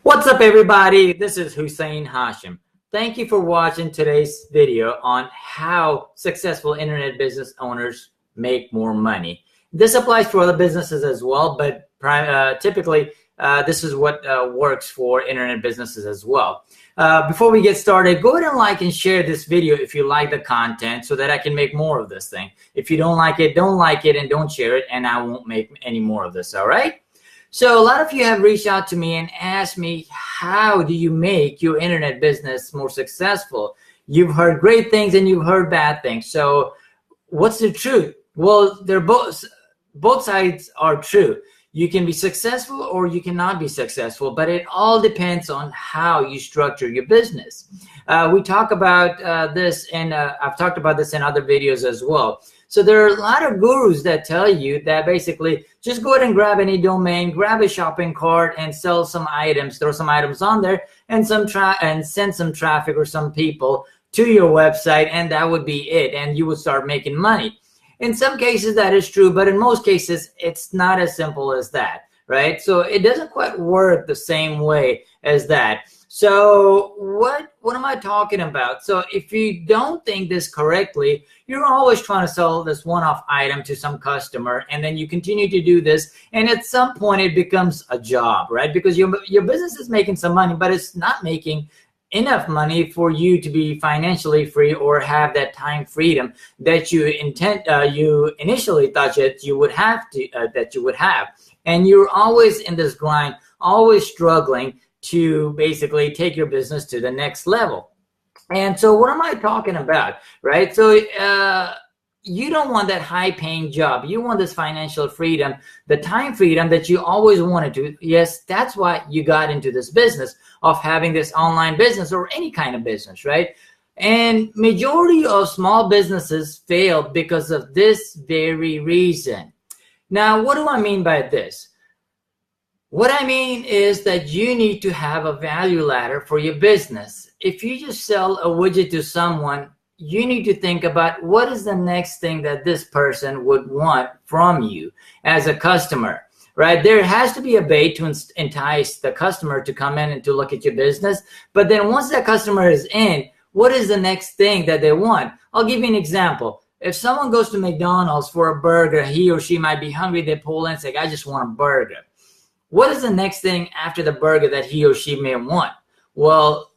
What's up, everybody? This is Hussein Hashim. Thank you for watching today's video on how successful internet business owners make more money. This applies to other businesses as well, but typically this is what works for internet businesses as well. Before we get started, go ahead and like and share this video if you like the content so that I can make more of this thing. If you don't like it and don't share it, and I won't make any more of this, all right? So a lot of you have reached out to me and asked me, how do you make your internet business more successful? You've heard great things and you've heard bad things. So what's the truth? Well, they're both sides are true. You can be successful or you cannot be successful, but it all depends on how you structure your business. We talk about this, and I've talked about this in other videos as well. So there are a lot of gurus that tell you that basically just go ahead and grab any domain, grab a shopping cart, and sell some items, throw some items on there, and send some traffic or some people to your website, and that would be it, and you would start making money. In some cases that is true, but in most cases it's not as simple as that, right? So it doesn't quite work the same way as that. So what am I talking about? So if you don't think this correctly, you're always trying to sell this one-off item to some customer, and then you continue to do this, and at some point it becomes a job, right? Because your business is making some money, but it's not making enough money for you to be financially free or have that time freedom that you initially thought that you would have, and you're always in this grind, always struggling to basically take your business to the next level. And so what am I talking about, right? So you don't want that high paying job. You want this financial freedom, the time freedom that you always wanted to. Yes, that's why you got into this business of having this online business or any kind of business, right? And majority of small businesses fail because of this very reason. Now, what do I mean by this? What I mean is that you need to have a value ladder for your business. If you just sell a widget to someone, you need to think about what is the next thing that this person would want from you as a customer, right? There has to be a bait to entice the customer to come in and to look at your business. But then once that customer is in, what is the next thing that they want? I'll give you an example. If someone goes to McDonald's for a burger, he or she might be hungry. They pull in and say, I just want a burger. What is the next thing after the burger that he or she may want? Well,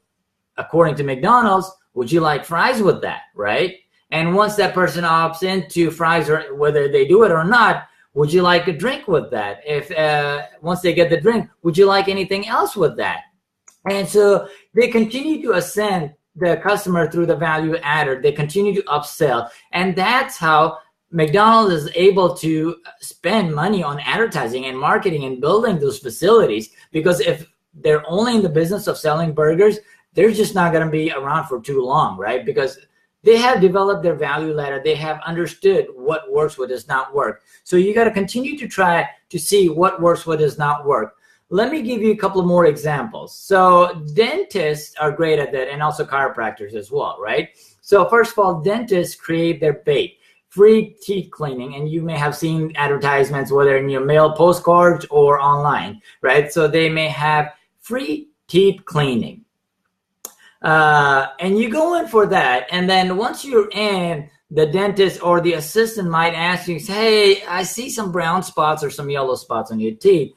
according to McDonald's, would you like fries with that, right? And once that person opts into fries, or whether they do it or not, would you like a drink with that? If once they get the drink, would you like anything else with that? And so they continue to ascend the customer through the value adder. They continue to upsell. And that's how McDonald's is able to spend money on advertising and marketing and building those facilities, because if they're only in the business of selling burgers, they're just not going to be around for too long, right? Because they have developed their value ladder. They have understood what works, what does not work. So you got to continue to try to see what works, what does not work. Let me give you a couple of more examples. So dentists are great at that, and also chiropractors as well, right? So first of all, dentists create their bait. Free teeth cleaning, and you may have seen advertisements whether in your mail postcards or online, right? So they may have free teeth cleaning, and you go in for that, and then once you're in, the dentist or the assistant might ask you, hey, I see some brown spots or some yellow spots on your teeth.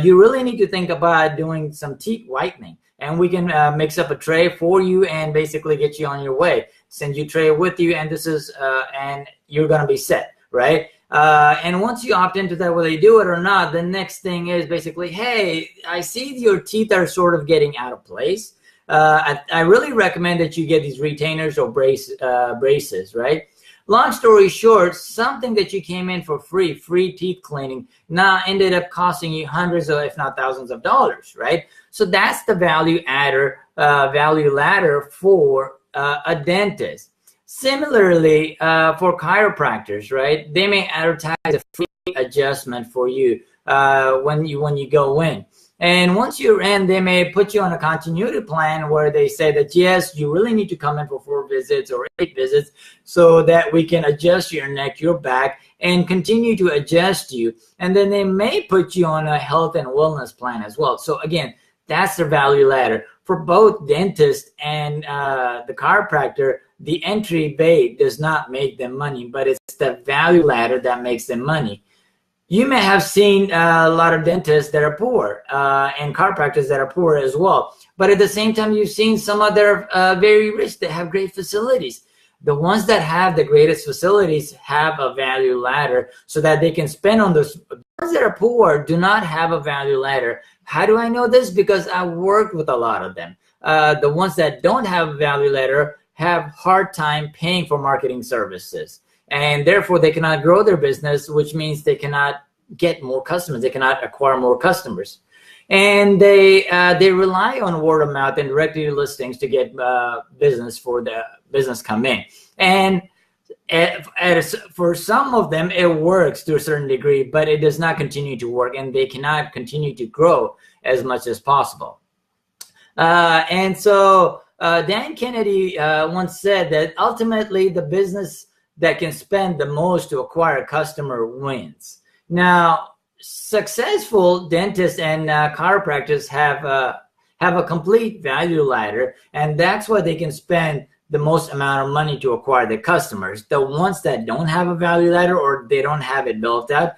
You really need to think about doing some teeth whitening, and we can mix up a tray for you and basically get you on your way. Send you a tray with you, and this is and you're gonna be set, right? And once you opt into that, whether you do it or not, the next thing is basically, hey, I see your teeth are sort of getting out of place. I really recommend that you get these retainers or braces, right? Long story short, something that you came in for free teeth cleaning, now ended up costing you hundreds of, if not thousands of dollars, right? So that's the value ladder for a dentist. Similarly, for chiropractors, right? They may advertise a free adjustment for you when you go in. And once you're in, they may put you on a continuity plan where they say that, yes, you really need to come in for 4 visits or 8 visits so that we can adjust your neck, your back, and continue to adjust you. And then they may put you on a health and wellness plan as well. So again, That's their value ladder. For both dentist and the chiropractor, the entry bait does not make them money, but it's the value ladder that makes them money. You may have seen a lot of dentists that are poor and chiropractors that are poor as well. But at the same time, you've seen some of their very rich that have great facilities. The ones that have the greatest facilities have a value ladder so that they can spend on those. The ones that are poor do not have a value ladder. How do I know this? Because I worked with a lot of them. The ones that don't have a value ladder have hard time paying for marketing services. And therefore, they cannot grow their business, which means they cannot get more customers. They cannot acquire more customers. And they rely on word of mouth and directory listings to get business for the business come in. And for some of them, it works to a certain degree, but it does not continue to work, and they cannot continue to grow as much as possible. And so Dan Kennedy once said that ultimately the business that can spend the most to acquire a customer wins. Now, successful dentists and chiropractors have a complete value ladder, and that's why they can spend the most amount of money to acquire the customers. The ones that don't have a value ladder or they don't have it built out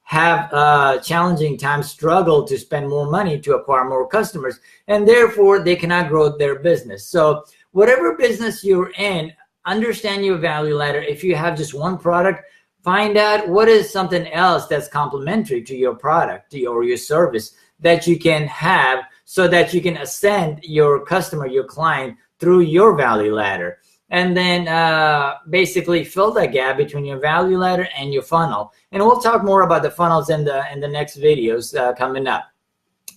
have challenging times, struggle to spend more money to acquire more customers, and therefore they cannot grow their business. So whatever business you're in, understand your value ladder. If you have just one product, find out what is something else that's complementary to your product or your service that you can have so that you can ascend your customer, your client, through your value ladder. And then basically fill that gap between your value ladder and your funnel. And we'll talk more about the funnels in the next videos coming up.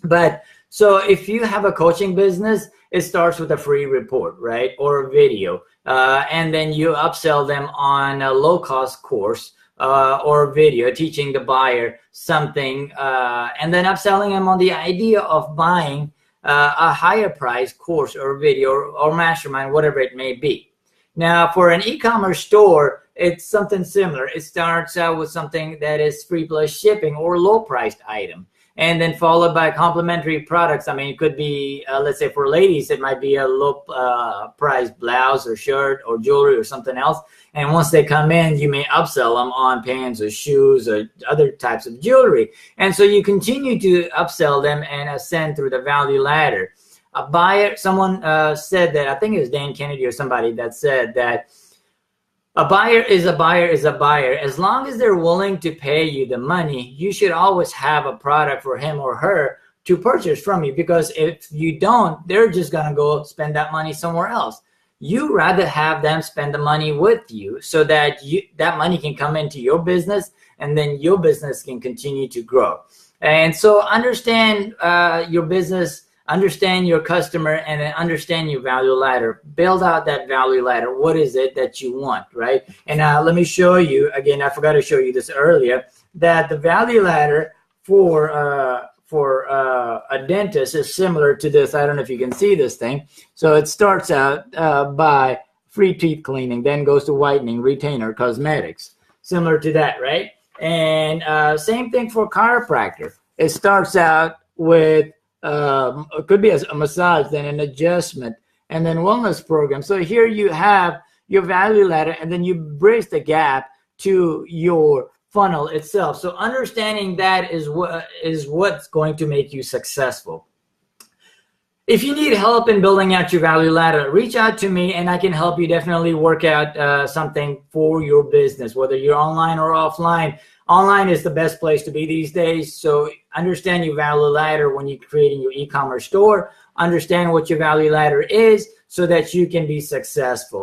But so if you have a coaching business, it starts with a free report, right? Or a video. And then you upsell them on a low-cost course or a video teaching the buyer something, and then upselling them on the idea of buying a higher price course or video or mastermind, whatever it may be. Now, for an e-commerce store, it's something similar. It starts out with something that is free plus shipping or low-priced item, and then followed by complementary products. I mean, it could be, let's say for ladies, it might be a low-priced blouse or shirt or jewelry or something else. And once they come in, you may upsell them on pants or shoes or other types of jewelry. And so you continue to upsell them and ascend through the value ladder. A buyer, someone said that, I think it was Dan Kennedy or somebody that said that a buyer is a buyer is a buyer. As long as they're willing to pay you the money, you should always have a product for him or her to purchase from you, because if you don't, they're just going to go spend that money somewhere else. You rather have them spend the money with you so that that money can come into your business, and then your business can continue to grow. And so understand your business, understand your customer, and then understand your value ladder. Build out that value ladder. What is it that you want, right? And let me show you, again, I forgot to show you this earlier, that the value ladder for a dentist is similar to this. I don't know if you can see this thing. So it starts out by free teeth cleaning, then goes to whitening, retainer, cosmetics. Similar to that, right? And same thing for chiropractor. It starts out with it could be a massage, then an adjustment, and then wellness program. So here you have your value ladder, and then you bridge the gap to your funnel itself. So understanding that is what's going to make you successful. If you need help in building out your value ladder, reach out to me and I can help you definitely work out something for your business, whether you're online or offline. Online is the best place to be these days. So understand your value ladder when you're creating your e-commerce store. Understand what your value ladder is so that you can be successful.